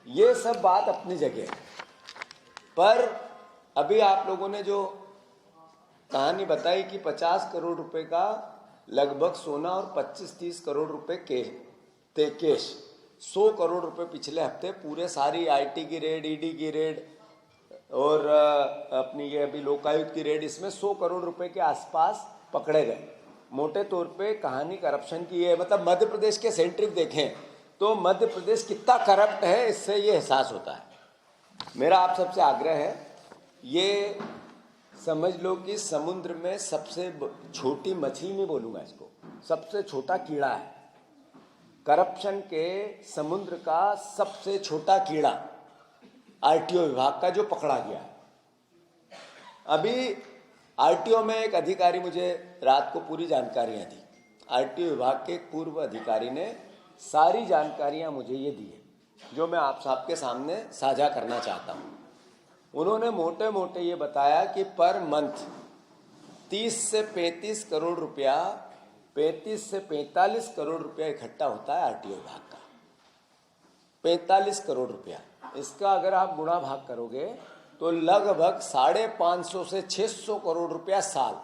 ये सब बात अपनी जगह है, पर अभी आप लोगों ने जो कहानी बताई कि 50 करोड़ रुपए का लगभग सोना और 25-30 करोड़ रुपए थे कैश, 100 करोड़ रुपए पिछले हफ्ते पूरे सारी आईटी की रेड, ईडी की रेड और अपनी ये अभी लोकायुक्त की रेड, इसमें 100 करोड़ रुपए के आसपास पकड़े गए। मोटे तौर पे कहानी करप्शन की है, मतलब मध्य प्रदेश के सेंट्रिक देखें तो मध्य प्रदेश कितना करप्ट है, इससे ये एहसास होता है। मेरा आप सबसे आग्रह है, ये समझ लो कि समुद्र में सबसे छोटी मछली, नहीं बोलूँगा इसको, सबसे छोटा कीड़ा है। करप्शन के समुद्र का सबसे छोटा कीड़ा आरटीओ विभाग का जो पकड़ा गया है। अभी आरटीओ में एक अधिकारी मुझे रात को पूरी जानकारियां दी। आरटीओ विभाग के एक पूर्व अधिकारी ने सारी जानकारियां मुझे ये दी है, जो मैं आप सबके सामने साझा करना चाहता हूं। उन्होंने मोटे मोटे ये बताया कि पर मंथ 30 से 35 करोड़ रुपया, 35 से 45 करोड़ रुपया इकट्ठा होता है आरटीओ विभाग का। 45 करोड़ रुपया, इसका अगर आप गुणा भाग करोगे तो लगभग 550 से 600 करोड़ रुपया साल,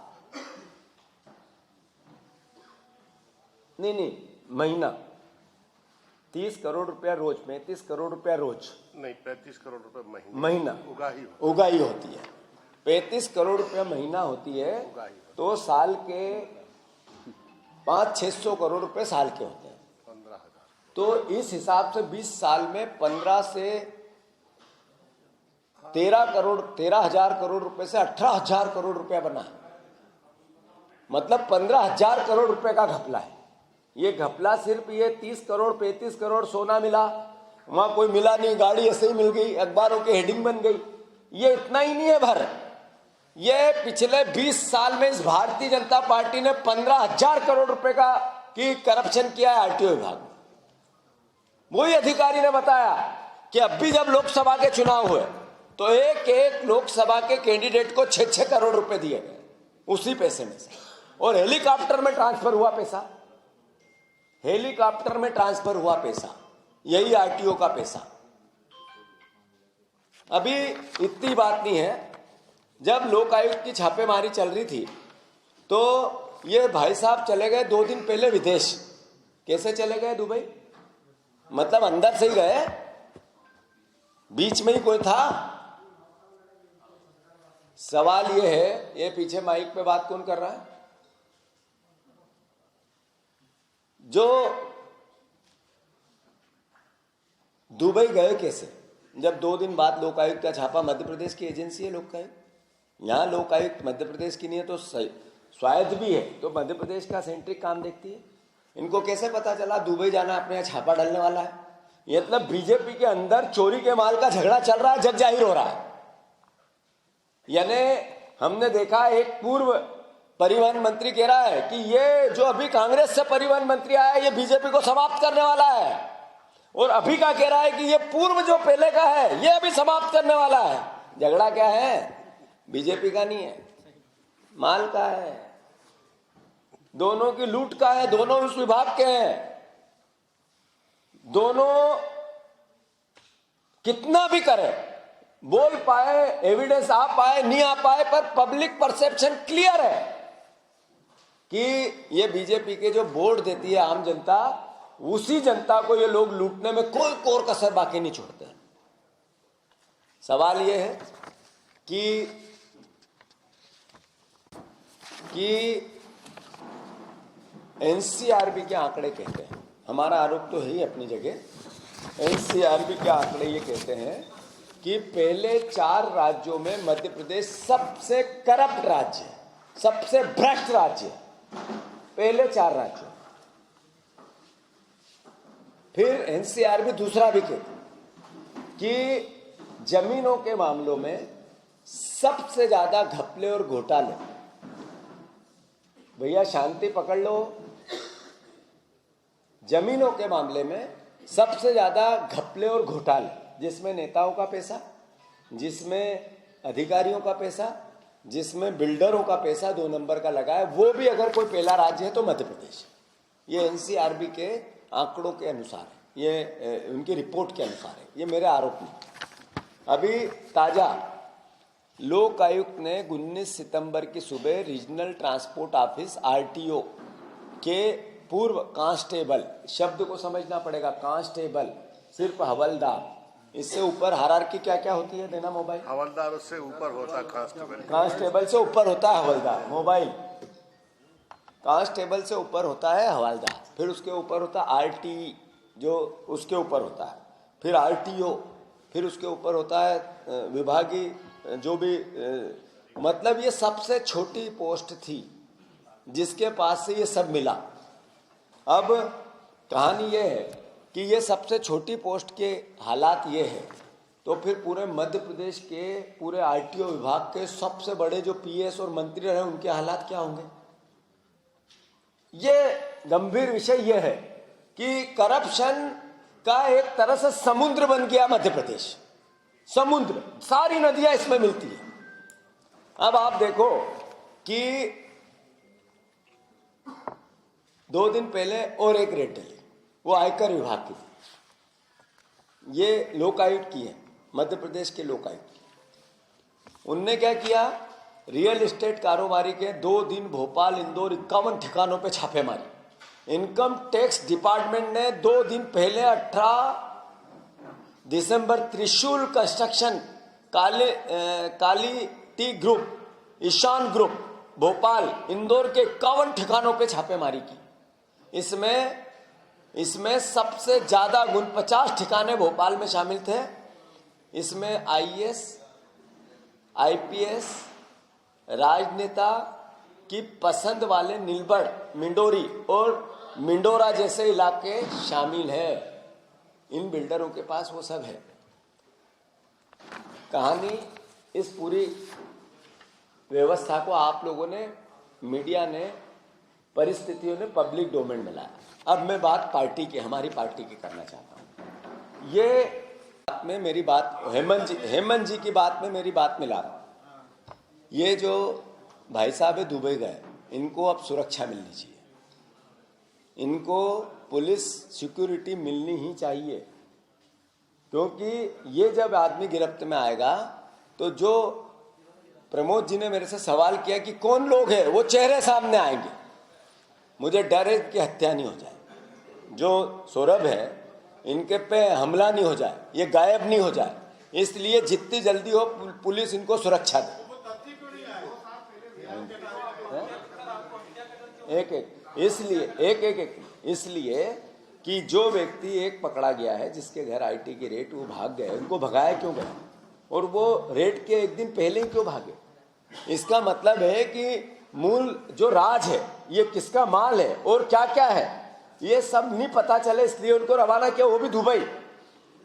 नहीं महीना। 30 करोड़ रुपया रोज, 35 करोड़ रुपया रोज नहीं, 35 करोड़ रुपए महीना उगाही होती है। 35 करोड़ रुपया महीना होती है, तो साल के 500-600 करोड़ रुपए साल के होते हैं। 15,000। तो इस हिसाब से 20 साल में 15 से 13,000 करोड़ रुपए से 18,000 करोड़ रुपया बना है। मतलब 15,000 करोड़ रुपए का घपला है। ये घपला सिर्फ ये 30 करोड़ 35 करोड़ सोना मिला, वहां कोई मिला नहीं, गाड़ी ऐसे ही मिल गई, अखबारों की हेडिंग बन गई, ये इतना ही नहीं है भर। ये पिछले 20 साल में इस भारतीय जनता पार्टी ने 15,000 करोड़ रुपए का की करप्शन किया है आरटीओ विभाग में। वही अधिकारी ने बताया कि अब भी जब लोकसभा के चुनाव हुए तो एक लोकसभा के कैंडिडेट को 6-6 करोड़ रुपए दिए गए उसी पैसे में से, और हेलीकॉप्टर में ट्रांसफर हुआ पैसा, हेलीकॉप्टर में ट्रांसफर हुआ पैसा, यही आरटीओ का पैसा। अभी इतनी बात नहीं है, जब लोकायुक्त की छापेमारी चल रही थी तो ये भाई साहब चले गए 2 दिन पहले विदेश। कैसे चले गए दुबई? मतलब अंदर से ही गए, बीच में ही कोई था? सवाल ये है, ये पीछे माइक पे बात कौन कर रहा है? जो दुबई गए कैसे, जब 2 दिन बाद लोकायुक्त का छापा? मध्य प्रदेश की एजेंसी है लोकायुक्त, यहां लोकायुक्त मध्य प्रदेश की नहीं है तो स्वायत्त भी है, तो मध्य प्रदेश का सेंट्रिक काम देखती है। इनको कैसे पता चला दुबई जाना, अपने यहाँ छापा डालने वाला है? ये मतलब बीजेपी के अंदर चोरी के माल का झगड़ा चल रहा है, जग जाहिर हो रहा है। यानी हमने देखा एक पूर्व परिवहन मंत्री कह रहा है कि ये जो अभी कांग्रेस से परिवहन मंत्री आया है ये बीजेपी को समाप्त करने वाला है, और अभी का कह रहा है कि ये पूर्व जो पहले का है ये अभी समाप्त करने वाला है। झगड़ा क्या है? बीजेपी का नहीं है, माल का है, दोनों की लूट का है, दोनों उस विभाग के हैं। दोनों कितना भी करे, बोल पाए, एविडेंस आ पाए नहीं आ पाए, पर पब्लिक परसेप्शन क्लियर है कि ये बीजेपी के जो वोट देती है आम जनता, उसी जनता को ये लोग लूटने में कोई कोर कसर बाकी नहीं छोड़ते। सवाल ये है कि एनसीआरबी के आंकड़े कहते हैं, हमारा आरोप तो है ही अपनी जगह, एनसीआरबी के आंकड़े ये कहते हैं कि पहले 4 राज्यों में मध्य प्रदेश सबसे करप्ट राज्य है, सबसे भ्रष्ट राज्य है, पहले 4 राज्यों। फिर एनसीआरबी दूसरा भी कहती कि जमीनों के मामलों में सबसे ज्यादा घपले और घोटाले। भैया शांति पकड़ लो, जमीनों के मामले में सबसे ज्यादा घपले और घोटाले, जिसमें नेताओं का पैसा, जिसमें अधिकारियों का पैसा, जिसमें बिल्डरों का पैसा 2 नंबर का लगा है, वो भी अगर कोई पहला राज्य है तो मध्य प्रदेश। ये एनसीआरबी के आंकड़ों के अनुसार है, ये उनकी रिपोर्ट के अनुसार है, ये मेरे आरोप नहीं। अभी ताजा लोक आयुक्त ने 19 सितंबर की सुबह रीजनल ट्रांसपोर्ट ऑफिस आरटीओ के पूर्व कांस्टेबल, शब्द को समझना पड़ेगा, कांस्टेबल सिर्फ हवलदार, इससे ऊपर हायरार्की क्या क्या होती है, देना मोबाइल। हवलदार से ऊपर होता है कांस्टेबल। कांस्टेबल से ऊपर होता है हवलदार, मोबाइल। कांस्टेबल से ऊपर होता है हवलदार, फिर उसके ऊपर होता है आरटी, जो उसके ऊपर होता है, फिर आरटीओ, फिर उसके ऊपर होता है विभागीय, जो भी मतलब ये सबसे छोटी पोस्ट थी जिसके पास से ये सब मिला। अब कहानी ये है कि ये सबसे छोटी पोस्ट के हालात ये है, तो फिर पूरे मध्य प्रदेश के पूरे आरटीओ विभाग के सबसे बड़े जो पीएस और मंत्री रहे उनके हालात क्या होंगे। ये गंभीर विषय ये है कि करप्शन का एक तरह से समुद्र बन गया मध्य प्रदेश, समुद्र, सारी नदियां इसमें मिलती है। अब आप देखो कि 2 दिन पहले और एक रेड डली, वो आयकर विभाग की थी, ये लोकायुक्त की है, मध्य प्रदेश के लोकायुक्त की। उनने क्या किया, रियल एस्टेट कारोबारी के 2 दिन भोपाल, इंदौर 51 ठिकानों पे छापे मारे। इनकम टैक्स डिपार्टमेंट ने 2 दिन पहले 18 दिसंबर Trishul construction, Kali T group, Ishan group, Bhopal, Indore के 51 ठिकानों पे छापेमारी की। इसमें सबसे ज्यादा 49 ठिकाने भोपाल में शामिल थे। इसमें आईएएस, आईपीएस, राजनेता की पसंद वाले नीलबड़, मिंडोरी और मिंडोरा जैसे इलाके शामिल है। इन बिल्डरों के पास वो सब है। कहानी इस पूरी व्यवस्था को आप लोगों ने, मीडिया ने, परिस्थितियों ने पब्लिक डोमेन में लाया। अब मैं बात पार्टी की, हमारी पार्टी की करना चाहता हूं। ये बात में मेरी बात हेमंत जी की बात में मेरी बात मिला रहा हूं। ये जो भाई साहब दुबई गए, इनको अब सुरक्षा मिलनी चाहिए, इनको पुलिस सिक्योरिटी मिलनी ही चाहिए, क्योंकि ये जब आदमी गिरफ्त में आएगा तो जो प्रमोद जी ने मेरे से सवाल किया कि कौन लोग हैं, वो चेहरे सामने आएंगे। मुझे डर है कि हत्या नहीं हो जाए, जो सौरभ है इनके पे हमला नहीं हो जाए, ये गायब नहीं हो जाए, इसलिए जितनी जल्दी हो पुलिस इनको सुरक्षा दे। इसलिए कि जो व्यक्ति एक पकड़ा गया है, जिसके घर आईटी की रेट, वो भाग गए, उनको भगाया क्यों गया, और वो रेट के 1 दिन पहले ही क्यों भागे। इसका मतलब है कि मूल जो राज है, ये किसका माल है और क्या क्या है, ये सब नहीं पता चले, इसलिए उनको रवाना किया, वो भी दुबई।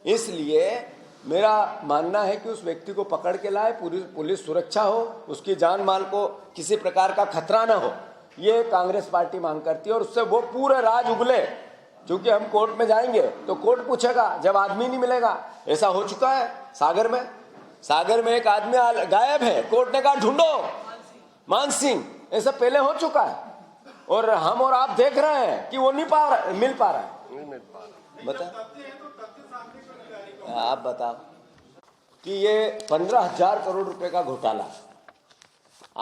इसलिए मेरा मानना है कि उस व्यक्ति को पकड़ के लाए, पूरी पुलिस सुरक्षा हो, उसकी जान माल को किसी प्रकार का खतरा ना हो, ये कांग्रेस पार्टी मांग करती है। और उससे वो पूरे राज उगले, क्योंकि हम कोर्ट में जाएंगे तो कोर्ट पूछेगा जब आदमी नहीं मिलेगा। ऐसा हो चुका है सागर में एक आदमी गायब है, कोर्ट ने कहा ढूंढो, मान सिंह, ऐसा पहले हो चुका है, और हम और आप देख रहे हैं कि वो नहीं मिल पा रहा है। बता, आप बताओ कि ये 15,000 करोड़ रुपए का घोटाला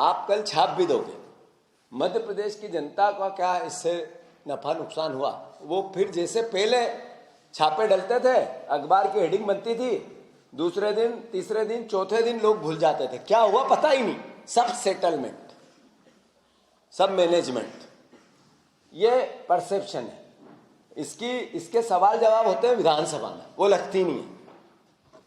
आप कल छाप भी दोगे, मध्य प्रदेश की जनता का क्या इससे नफा नुकसान हुआ? वो फिर जैसे पहले छापे डलते थे, अखबार की हेडिंग बनती थी, दूसरे दिन, तीसरे दिन, चौथे दिन लोग भूल जाते थे, क्या हुआ पता ही नहीं। सब सेटलमेंट, सब मैनेजमेंट, ये परसेप्शन है। इसके सवाल जवाब होते हैं विधानसभा में, वो लगती नहीं है।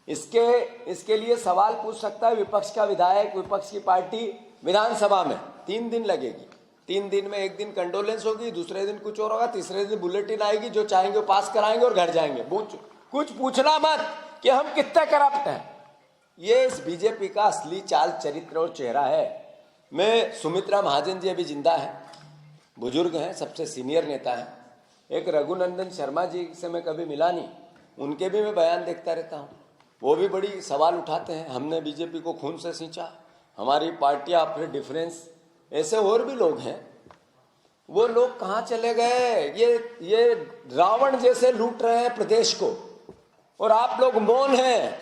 इसके लिए सवाल पूछ सकता है विपक्ष का विधायक, विपक्ष की पार्टी विधानसभा में। 3 दिन लगेगी, 3 दिन में 1 दिन कंडोलेंस होगी, दूसरे दिन कुछ और होगा, तीसरे दिन बुलेटिन आएगी, जो चाहेंगे वो पास कराएंगे और घर जाएंगे। कुछ पूछना मत कि हम कितने करप्ट हैं। ये इस बीजेपी का असली चाल चरित्र और चेहरा है। मैं, सुमित्रा महाजन जी अभी जिंदा है, बुजुर्ग हैं, सबसे सीनियर नेता हैं। एक रघुनंदन शर्मा जी से मैं कभी मिला नहीं, उनके भी मैं बयान देखता रहता हूँ, वो भी बड़ी सवाल उठाते हैं, हमने बीजेपी को खून से सींचा, हमारी पार्टियां, फिर डिफरेंस, ऐसे और भी लोग हैं। वो लोग कहां चले गए? ये रावण जैसे लूट रहे हैं प्रदेश को, और आप लोग मौन हैं,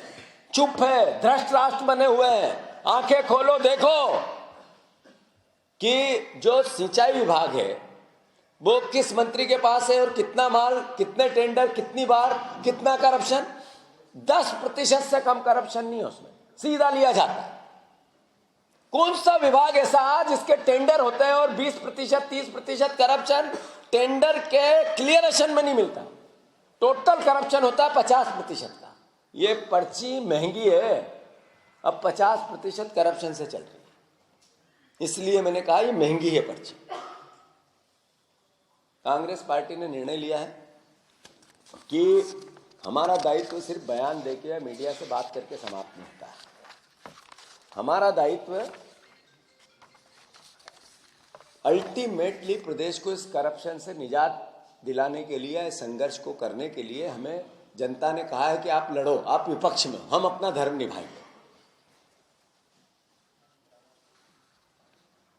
चुप है, भ्रष्ट राष्ट्र बने हुए हैं। आंखें खोलो, देखो कि जो सिंचाई विभाग है वो किस मंत्री के पास है, और कितना माल, कितने टेंडर, कितनी बार, कितना करप्शन। 10% से कम करप्शन नहीं है उसमें, सीधा लिया जाता है। कौन सा विभाग ऐसा जिसके टेंडर होते हैं और 20%, 30% करप्शन टेंडर के क्लियरेशन में नहीं मिलता? टोटल करप्शन होता है 50% का। ये पर्ची महंगी है, अब 50% करप्शन से चल रही है, इसलिए मैंने कहा ये महंगी है पर्ची। कांग्रेस पार्टी ने निर्णय लिया है कि हमारा दायित्व सिर्फ बयान देके या मीडिया से बात करके समाप्त नहीं होता है। हमारा दायित्व अल्टीमेटली प्रदेश को इस करप्शन से निजात दिलाने के लिए, इस संघर्ष को करने के लिए हमें जनता ने कहा है कि आप लड़ो, आप विपक्ष में, हम अपना धर्म निभाएंगे।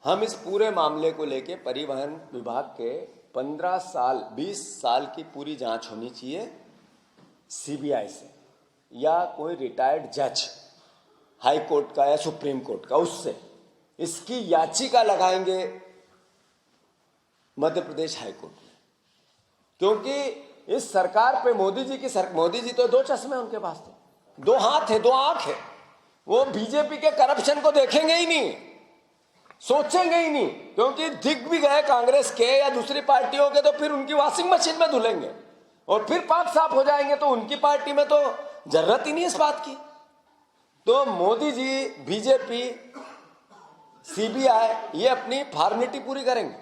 हम इस पूरे मामले को लेके परिवहन विभाग के 15 साल 20 साल की पूरी जांच होनी चाहिए सीबीआई से, या कोई रिटायर्ड जज हाई कोर्ट का या सुप्रीम कोर्ट का, उससे इसकी याचिका लगाएंगे मध्य प्रदेश हाई कोर्ट में। क्योंकि इस सरकार पे मोदी जी तो 2 चश्मे उनके पास थे, 2 हाथ है, 2 आंख है। वो बीजेपी के करप्शन को देखेंगे ही नहीं, सोचेंगे ही नहीं, क्योंकि दिख भी गए कांग्रेस के या दूसरी पार्टियों के तो फिर उनकी वॉशिंग मशीन में धुलेंगे और फिर पाप साफ हो जाएंगे, तो उनकी पार्टी में तो जरूरत ही नहीं इस बात की। तो मोदी जी, बीजेपी, सीबीआई ये अपनी फॉर्मेलिटी पूरी करेंगे,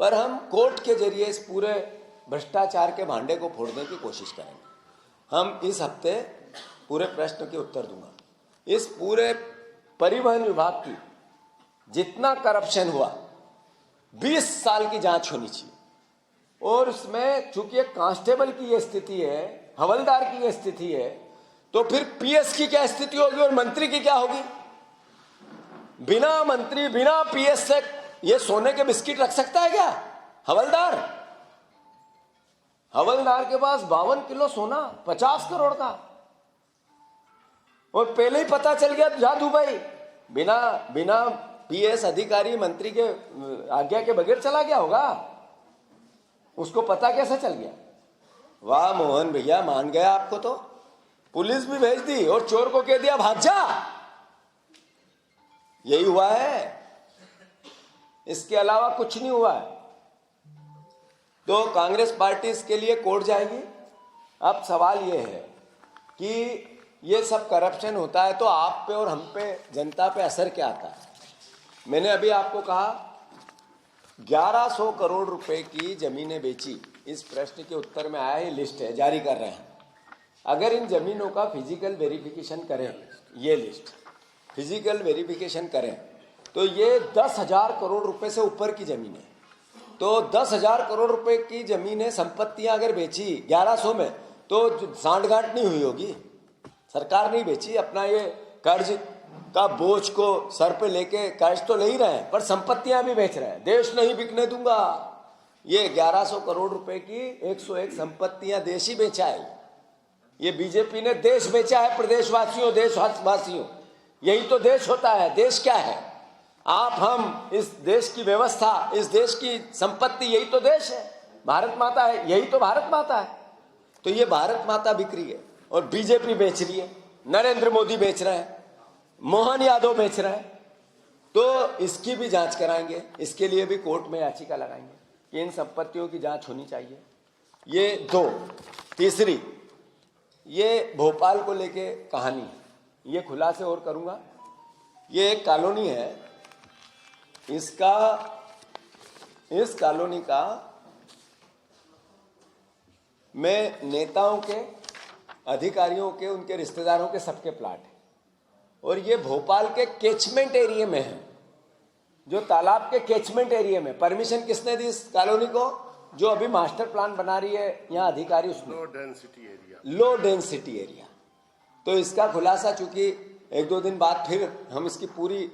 पर हम कोर्ट के जरिए इस पूरे भ्रष्टाचार के भांडे को फोड़ने की कोशिश करेंगे। हम इस हफ्ते पूरे प्रश्न के उत्तर दूंगा। इस पूरे परिवहन विभाग की जितना करप्शन हुआ 20 साल की जांच होनी चाहिए, और उसमें चूंकि एक कांस्टेबल की ये स्थिति है, हवलदार की ये स्थिति है, तो फिर पीएस की क्या स्थिति होगी और मंत्री की क्या होगी? बिना मंत्री, बिना पीएस से ये सोने के बिस्किट रख सकता है क्या हवलदार? हवलदार के पास 52 किलो सोना, 50 करोड़ का, और पहले ही पता चल गया जा दुबई, बिना पीएस अधिकारी मंत्री के आज्ञा के बगैर चला गया होगा, उसको पता कैसे चल गया? वाह मोहन भैया, मान गया आपको तो। पुलिस भी भेज दी और चोर को कह दिया भाग जा। यही हुआ है, इसके अलावा कुछ नहीं हुआ है। तो कांग्रेस पार्टी इसके लिए कोर्ट जाएगी। अब सवाल यह है कि ये सब करप्शन होता है तो आप पे और हम पे, जनता पे असर क्या आता है? मैंने अभी आपको कहा 1100 करोड़ रुपए की जमीनें बेची। इस प्रश्न के उत्तर में आया, ये लिस्ट है, जारी कर रहे हैं। अगर इन जमीनों का फिजिकल वेरिफिकेशन करें, ये लिस्ट फिजिकल वेरिफिकेशन करें, तो ये 10,000 करोड़ रुपए से ऊपर की जमीन है। तो 10,000 करोड़ रुपए की जमीनें, संपत्तियां अगर बेची 1100 में, तो सांठगांठ नहीं हुई होगी। सरकार नहीं बेची, अपना ये कर्ज का बोझ को सर पे लेके कर्ज तो ले ही रहे हैं, पर संपत्तियां भी बेच रहे हैं। देश नहीं बिकने दूंगा। ये 1100 करोड़ रुपए की 101 संपत्तियां देश ही बेचा है। ये बीजेपी ने देश बेचा है प्रदेशवासियों, देशवासियों। यही तो देश होता है। देश क्या है? आप, हम, इस देश की व्यवस्था, इस देश की संपत्ति, यही तो देश है। भारत माता है, यही तो भारत माता है। तो ये भारत माता बिक रही है और बीजेपी बेच रही है, नरेंद्र मोदी बेच रहे हैं, मोहन यादव बेच रहे हैं। तो इसकी भी जांच कराएंगे, इसके लिए भी कोर्ट में याचिका लगाएंगे कि इन संपत्तियों की जांच होनी चाहिए। ये 2। तीसरी, ये भोपाल को लेके कहानी है, ये खुलासे और करूंगा। ये एक कॉलोनी है, इस कॉलोनी का में नेताओं के, अधिकारियों के, उनके रिश्तेदारों के सबके प्लाट है, और ये भोपाल के कैचमेंट एरिया में है, जो तालाब के कैचमेंट एरिया में। परमिशन किसने दी इस कॉलोनी को? जो अभी मास्टर प्लान बना रही है यहाँ अधिकारी, उसमें लो डेंसिटी एरिया। तो इसका खुलासा चूंकि 1-2 दिन बाद फिर हम इसकी पूरी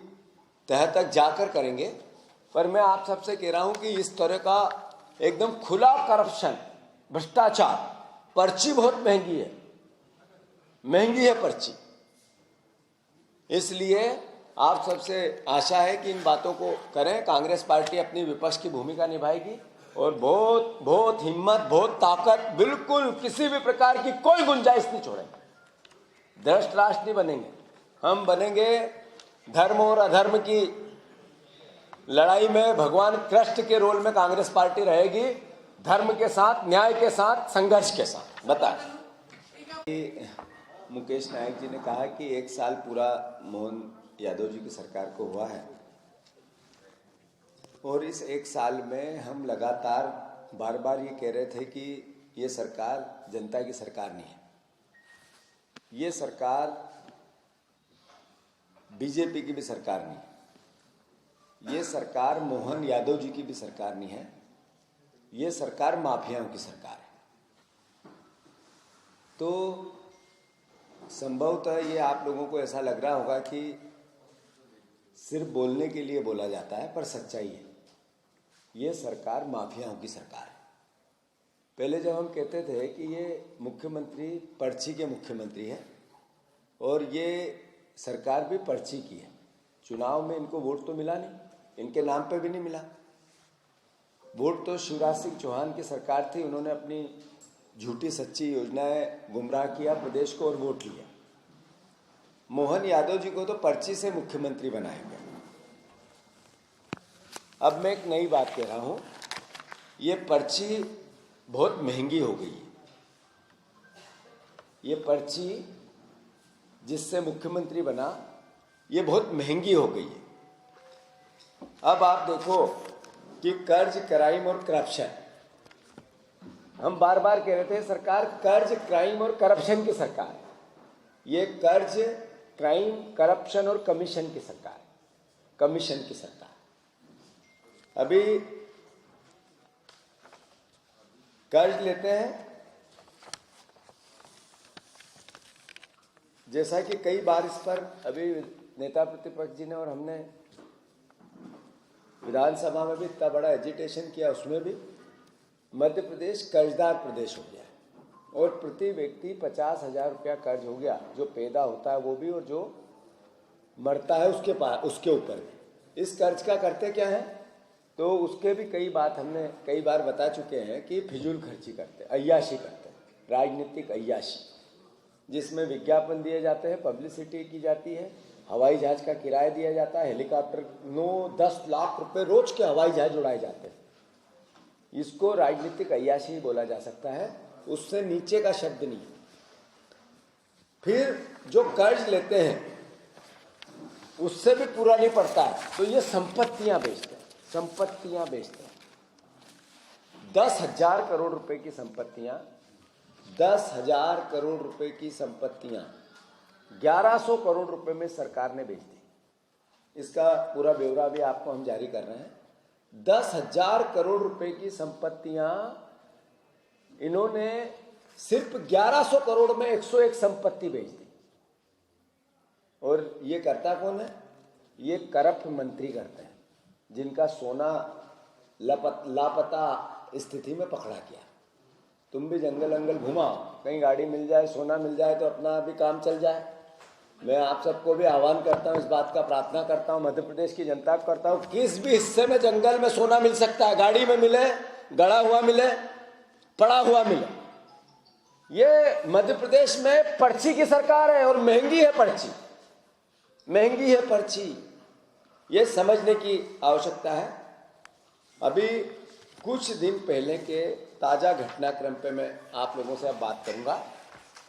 तह तक जाकर करेंगे, पर मैं आप सबसे कह रहा हूं कि इस तरह का एकदम खुला करप्शन, भ्रष्टाचार, पर्ची बहुत महंगी है पर्ची। इसलिए आप सबसे आशा है कि इन बातों को करें। कांग्रेस पार्टी अपनी विपक्ष की भूमिका निभाएगी और बहुत हिम्मत, बहुत ताकत, बिल्कुल किसी भी प्रकार की कोई गुंजाइश नहीं छोड़ेंगे। धृष्ट राष्ट्र नहीं बनेंगे, हम बनेंगे धर्म और अधर्म की लड़ाई में भगवान कृष्ण के रोल में कांग्रेस पार्टी रहेगी, धर्म के साथ, न्याय के साथ, संघर्ष के साथ। बताएं। मुकेश नायक जी ने कहा कि 1 साल पूरा मोहन यादव जी की सरकार को हुआ है और इस 1 साल में हम लगातार बार बार ये कह रहे थे कि ये सरकार जनता की सरकार नहीं है, ये सरकार बीजेपी की भी सरकार नहीं है, ये सरकार मोहन यादव जी की भी सरकार नहीं है, ये सरकार माफियाओं की सरकार है। तो संभवतः ये आप लोगों को ऐसा लग रहा होगा कि सिर्फ बोलने के लिए बोला जाता है, पर सच्चाई है, ये सरकार माफियाओं की सरकार है। पहले जब हम कहते थे कि ये मुख्यमंत्री पर्ची के मुख्यमंत्री है और ये सरकार भी पर्ची की है, चुनाव में इनको वोट तो मिला नहीं, इनके नाम पे भी नहीं मिला वोट। तो शिवराज सिंह चौहान की सरकार थी, उन्होंने अपनी झूठी सच्ची योजनाएं गुमराह किया प्रदेश को और वोट लिया। मोहन यादव जी को तो पर्ची से मुख्यमंत्री बनाया गया। अब मैं एक नई बात कह रहा हूं, ये पर्ची बहुत महंगी हो गई है। ये पर्ची जिससे मुख्यमंत्री बना, ये बहुत महंगी हो गई है। अब आप देखो कि कर्ज, क्राइम और करप्शन, हम बार बार कह रहे थे सरकार कर्ज, क्राइम और करप्शन की सरकार है। ये कर्ज, क्राइम, करप्शन और कमीशन की सरकार है, कमीशन की सरकार। अभी कर्ज लेते हैं, जैसा कि कई बार इस पर अभी नेता प्रतिपक्ष जी ने और हमने विधानसभा में भी इतना बड़ा एजिटेशन किया, उसमें भी मध्य प्रदेश कर्जदार प्रदेश हो गया है और प्रति व्यक्ति 50,000 रुपया कर्ज हो गया, जो पैदा होता है वो भी और जो मरता है उसके ऊपर भी। इस कर्ज का करते क्या है, तो उसके भी हमने कई बार बता चुके हैं कि फिजूल खर्ची करते, अय्याशी करते, राजनीतिक अय्याशी, जिसमें विज्ञापन दिए जाते हैं, पब्लिसिटी की जाती है, हवाई जहाज का किराया दिया जाता है, हेलीकॉप्टर 9-10 लाख रुपए रोज के हवाई जहाज उड़ाए जाते हैं। इसको राजनीतिक अय्याशी बोला जा सकता है, उससे नीचे का शब्द नहीं। फिर जो कर्ज लेते हैं उससे भी पूरा नहीं पड़ता है, तो ये संपत्तियां बेचते हैं, 10,000 करोड़ रुपए की संपत्तियां, 10,000 करोड़ रुपए की संपत्तियां 1100 करोड़ रुपए में सरकार ने बेच दी। इसका पूरा ब्यौरा भी आपको हम जारी कर रहे हैं। 10,000 करोड़ रुपए की संपत्तियां इन्होंने सिर्फ 1100 करोड़ में 101 संपत्ति बेच दी। और ये करता कौन है? ये करप्ट मंत्री करते हैं, जिनका सोना लापता स्थिति में पकड़ा गया। तुम भी जंगल अंगल घुमाओ, कहीं गाड़ी मिल जाए, सोना मिल जाए तो अपना भी काम चल जाए। मैं आप सबको भी आह्वान करता हूँ, इस बात का प्रार्थना करता हूँ, मध्य प्रदेश की जनता को करता हूँ, किस भी हिस्से में जंगल में सोना मिल सकता है, गाड़ी में मिले, गड़ा हुआ मिले, पड़ा हुआ मिले। ये मध्य प्रदेश में पर्ची की सरकार है और महंगी है पर्ची, महंगी है पर्ची। ये समझने की आवश्यकता है। अभी कुछ दिन पहले के ताजा घटनाक्रम पे मैं आप लोगों से अब बात करूंगा।